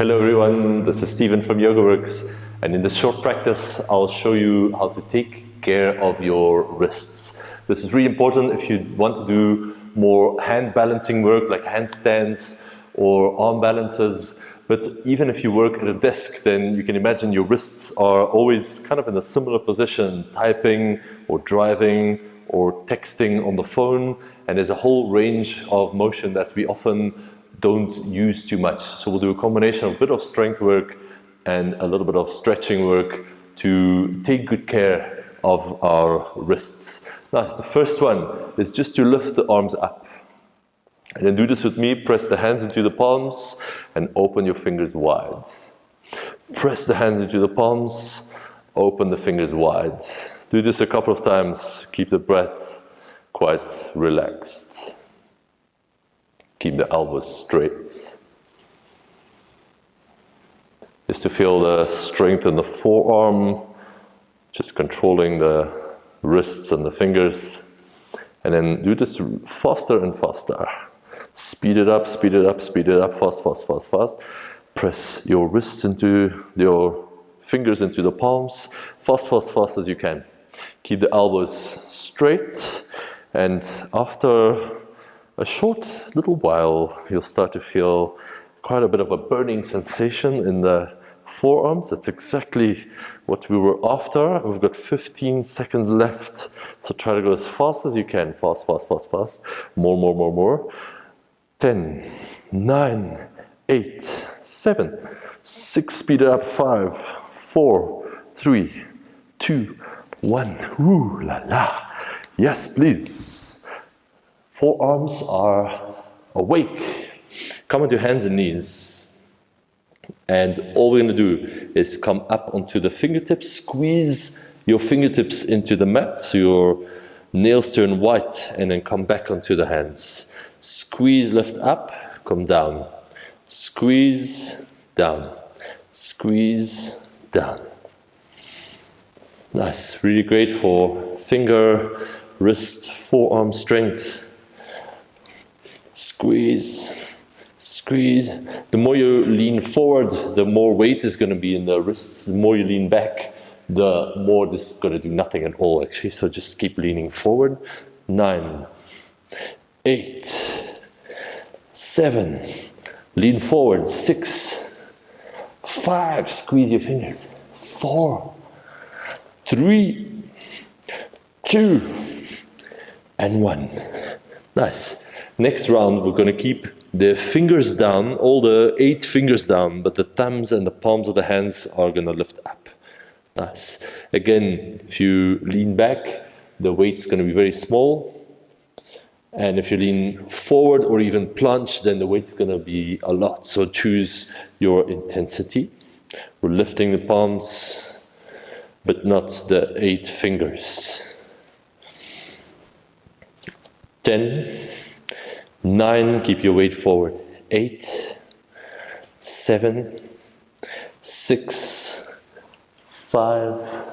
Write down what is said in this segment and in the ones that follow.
Hello everyone, this is Steven from YogaWorks, and in this short practice I'll show you how to take care of your wrists. This is really important if you want to do more hand balancing work like handstands or arm balances, but even if you work at a desk, then you can imagine your wrists are always kind of in a similar position, typing or driving or texting on the phone, and there's a whole range of motion that we often don't use too much. So we'll do a combination of a bit of strength work and a little bit of stretching work to take good care of our wrists. Nice. The first one is just to lift the arms up. And then do this with me. Press the hands into the palms and open your fingers wide. Press the hands into the palms, open the fingers wide. Do this a couple of times. Keep the breath quite relaxed. Keep the elbows straight. Just to feel the strength in the forearm, just controlling the wrists and the fingers. And then do this faster and faster. Speed it up, speed it up, speed it up, fast, fast, fast, fast. Press your wrists into your fingers into the palms, fast, fast, fast as you can. Keep the elbows straight, and after a short little while, you'll start to feel quite a bit of a burning sensation in the forearms. That's exactly what we were after. We've got 15 seconds left, so try to go as fast as you can. Fast, fast, fast, fast. More, more, more, more. 10, 9, 8, 7, 6, speed it up. 5, 4, 3, 2, 1. Ooh la la. Yes, please. Forearms are awake. Come onto hands and knees. And all we're going to do is come up onto the fingertips, squeeze your fingertips into the mat so your nails turn white, and then come back onto the hands. Squeeze, lift up, come down. Squeeze, down. Squeeze, down. Nice, really great for finger, wrist, forearm strength. Squeeze, squeeze. The more you lean forward, the more weight is going to be in the wrists. The more you lean back, the more this is going to do nothing at all, actually. So just keep leaning forward. 9, 8, 7. Lean forward. 6, 5. Squeeze your fingers. 4, 3, 2, and 1. Nice. Next round, we're going to keep the fingers down, all the 8 fingers down, but the thumbs and the palms of the hands are going to lift up. Nice. Again, if you lean back, the weight's going to be very small. And if you lean forward or even plunge, then the weight's going to be a lot. So choose your intensity. We're lifting the palms, but not the 8 fingers. 10, 9, keep your weight forward. 8, 7, 6, 5,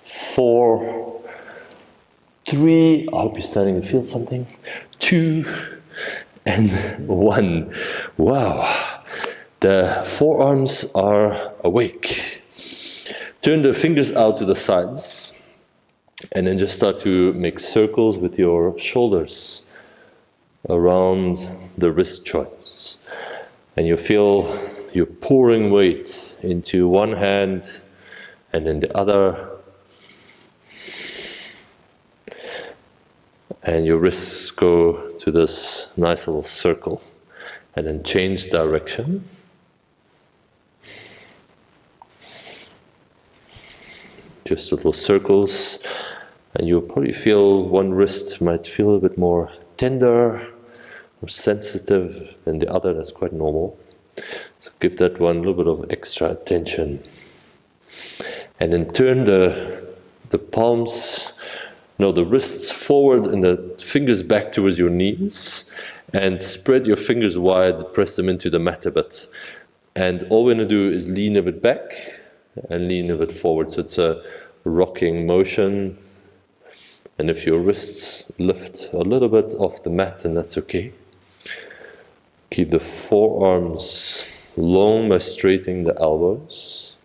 4, 3, I hope you're starting to feel something. 2, and 1. Wow, the forearms are awake. Turn the fingers out to the sides, and then just start to make circles with your shoulders around the wrist joints. And you feel you're pouring weight into one hand and then the other. And your wrists go to this nice little circle. And then change direction. Just little circles. And you'll probably feel one wrist might feel a bit more tender or sensitive than the other. That's quite normal. So give that one a little bit of extra attention. And then turn the wrists forward and the fingers back towards your knees. And spread your fingers wide, press them into the mat a bit. And all we're going to do is lean a bit back and lean a bit forward. So it's a rocking motion. And if your wrists lift a little bit off the mat, then that's okay. Keep the forearms long by straightening the elbows.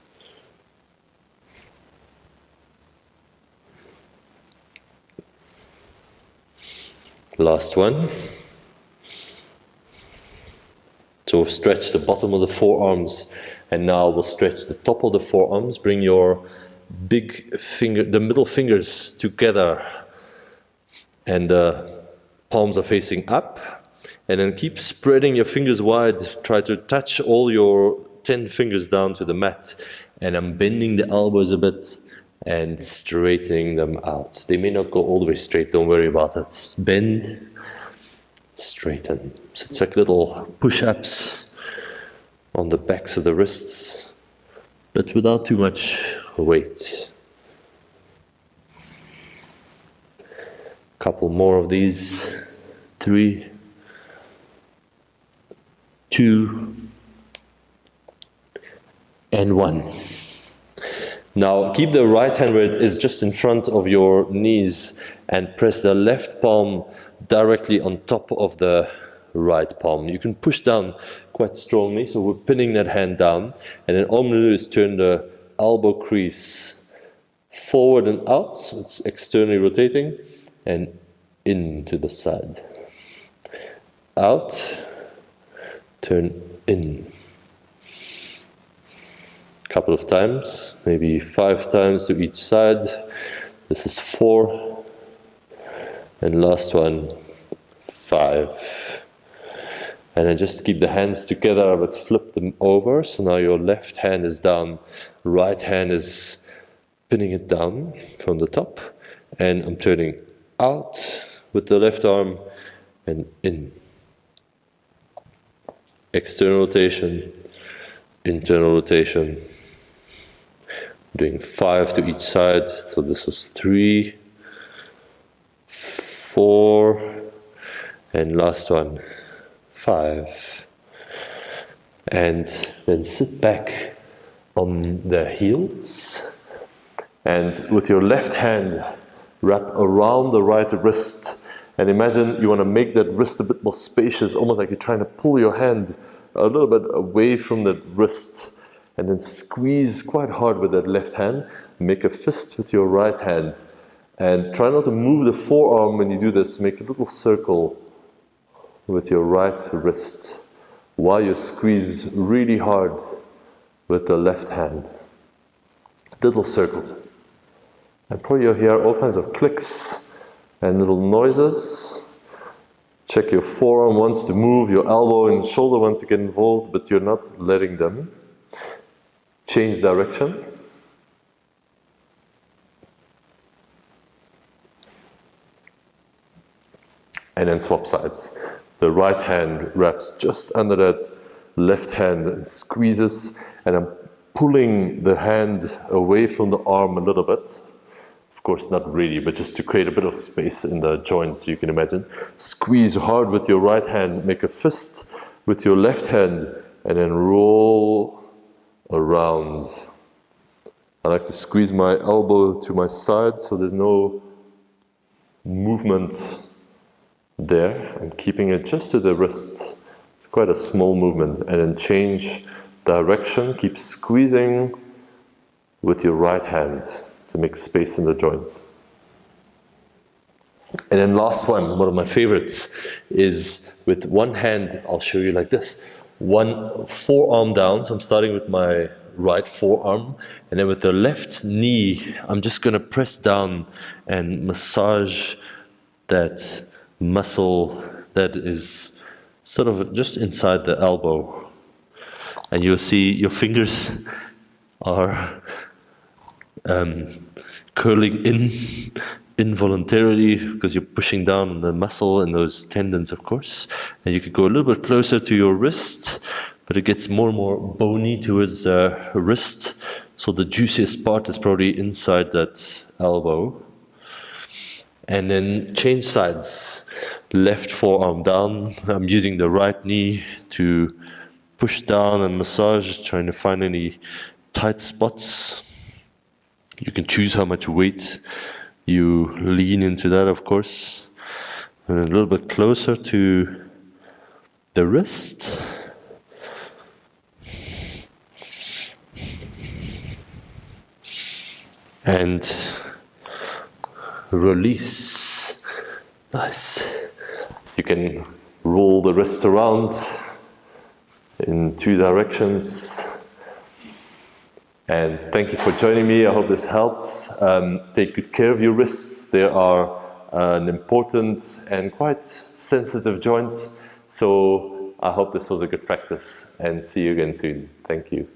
Last one. So we've stretched the bottom of the forearms, and now we'll stretch the top of the forearms. Bring your big finger, the middle fingers together, and the palms are facing up. And then keep spreading your fingers wide. Try to touch all your 10 fingers down to the mat. And I'm bending the elbows a bit and straightening them out. They may not go all the way straight, don't worry about it. Bend, straighten. So it's like little push-ups on the backs of the wrists, but without too much weight. Couple more of these. 3, 2, and 1. Now keep the right hand where it is just in front of your knees and press the left palm directly on top of the right palm. You can push down quite strongly, so we're pinning that hand down, and then all I'm going to do is turn the elbow crease forward and out, so it's externally rotating, and in to the side. Out, turn in. Couple of times, maybe 5 times to each side. This is 4, and last one, 5. And then just keep the hands together but flip them over. So now your left hand is down, right hand is pinning it down from the top, and I'm turning out with the left arm and in. External rotation, internal rotation. Doing 5 to each side, so this was 3, 4, and last one, 5. And then sit back on the heels, and with your left hand wrap around the right wrist, and imagine you want to make that wrist a bit more spacious, almost like you're trying to pull your hand a little bit away from that wrist. And then squeeze quite hard with that left hand. Make a fist with your right hand. And try not to move the forearm when you do this. Make a little circle with your right wrist while you squeeze really hard with the left hand. Little circle. And probably you'll hear all kinds of clicks and little noises. Check your forearm wants to move, your elbow and shoulder want to get involved, but you're not letting them. Change direction. And then swap sides. The right hand wraps just under that left hand and squeezes, and I'm pulling the hand away from the arm a little bit. Of course, not really, but just to create a bit of space in the joint, so you can imagine. Squeeze hard with your right hand, make a fist with your left hand, and then roll around. I like to squeeze my elbow to my side so there's no movement there. I'm keeping it just to the wrist. It's quite a small movement. And then change direction. Keep squeezing with your right hand to make space in the joint. And then last one of my favorites, is with one hand, I'll show you like this. One forearm down, so I'm starting with my right forearm, and then with the left knee, I'm just going to press down and massage that muscle that is sort of just inside the elbow. And you'll see your fingers are curling in involuntarily because you're pushing down on the muscle and those tendons, of course. And you could go a little bit closer to your wrist, but it gets more and more bony towards the wrist. So the juiciest part is probably inside that elbow. And then change sides. Left forearm down. I'm using the right knee to push down and massage, trying to find any tight spots. You can choose how much weight you lean into that, of course. And a little bit closer to the wrist. and release. Nice. You can roll the wrists around in 2 directions. And thank you for joining me. I hope this helps. Take good care of your wrists. They are an important and quite sensitive joint. So I hope this was a good practice, and see you again soon. Thank you.